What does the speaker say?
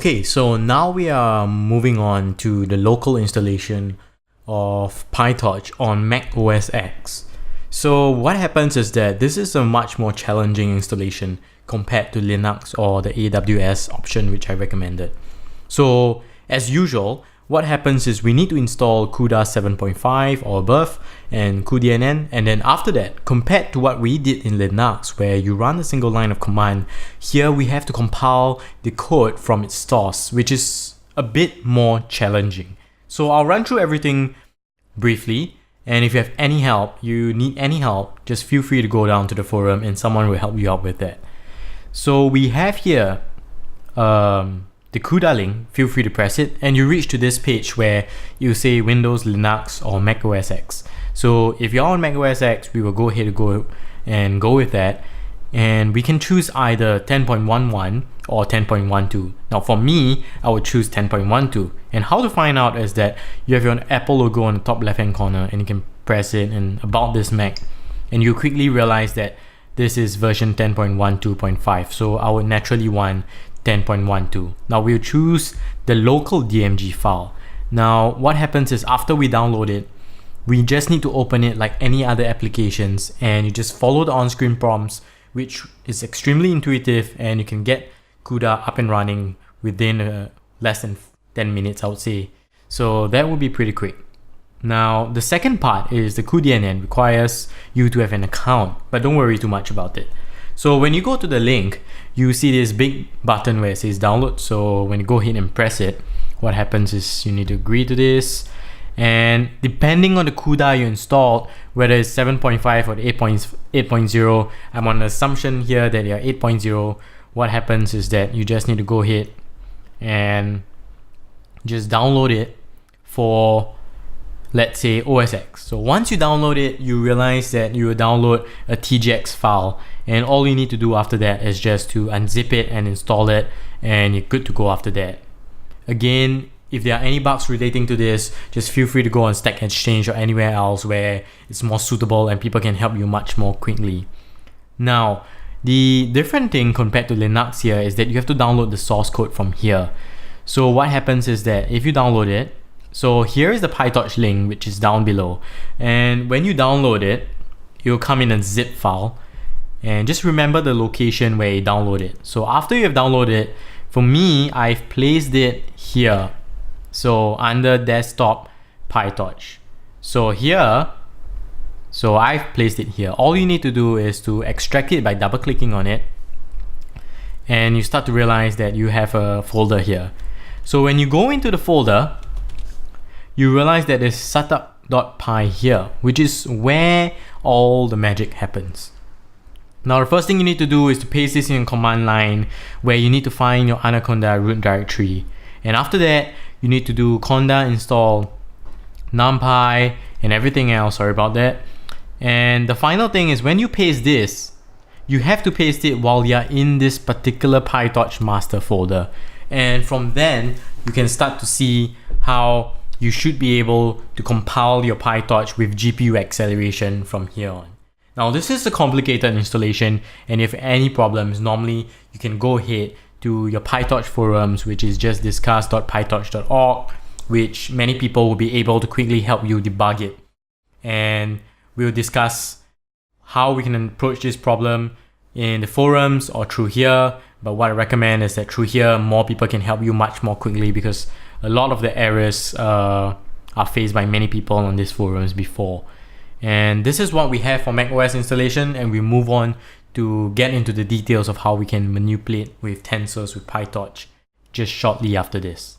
Okay, so now we are moving on to the local installation of PyTorch on MacOSX. So what happens is that this is a much more challenging installation compared to Linux or the AWS option which I recommended. So as usual, what happens is we need to install CUDA 7.5 or above and cuDNN, and then after that, compared to what we did in Linux where you run a single line of command, here we have to compile the code from its source, which is a bit more challenging. So I'll run through everything briefly, and if you have any help, you need any help, just feel free to go down to the forum and someone will help you out with that. So we have here the CUDA link, feel free to press it, and you reach to this page where you say Windows, Linux, or macOSX. So if you're on macOSX, we will go ahead and go with that, and we can choose either 10.11 or 10.12. Now for me, I would choose 10.12, and how to find out is that you have your Apple logo on the top left hand corner, and you can press it and about this Mac, and you quickly realize that this is version 10.12.5, so I would naturally want 10.12. Now we'll choose the local DMG file. Now what happens is after we download it, we just need to open it like any other applications, and you just follow the on-screen prompts, which is extremely intuitive, and you can get CUDA up and running within less than 10 minutes, I would say. So that would be pretty quick. Now the second part is the cuDNN requires you to have an account, but don't worry too much about it. So when you go to the link, you see this big button where it says download. So when you go ahead and press it, what happens is you need to agree to this. And depending on the CUDA you installed, whether it's 7.5 or 8.0, I'm on the assumption here that you're 8.0. What happens is that you just need to go ahead and just download it for, let's say, OSX. So once you download it, you realize that you will download a TJX file, and all you need to do after that is just to unzip it and install it, and you're good to go after that. Again, if there are any bugs relating to this, just feel free to go on Stack Exchange or anywhere else where it's more suitable and people can help you much more quickly. Now, the different thing compared to Linux here is that you have to download the source code from here. So what happens is that if you download it, so here is the PyTorch link, which is down below, and when you download it, it will come in a zip file, and just remember the location where you download it. So after you have downloaded it, for me, I've placed it here, so under desktop PyTorch. So here, so I've placed it here. All you need to do is to extract it by double clicking on it, and you start to realize that you have a folder here. So when you go into the folder, you realize that there's setup.py here, which is where all the magic happens. Now the first thing you need to do is to paste this in a command line where you need to find your Anaconda root directory. And after that, you need to do conda install numpy and everything else, sorry about that. And the final thing is when you paste this, you have to paste it while you're in this particular PyTorch master folder. And from then, you can start to see how you should be able to compile your PyTorch with GPU acceleration from here on. Now this is a complicated installation, and if any problems, normally you can go ahead to your PyTorch forums, which is just discuss.pytorch.org, which many people will be able to quickly help you debug it. And we'll discuss how we can approach this problem in the forums or through here. But what I recommend is that through here, more people can help you much more quickly, because a lot of the errors are faced by many people on these forums before. And this is what we have for macOS installation, and we move on to get into the details of how we can manipulate with tensors with PyTorch just shortly after this.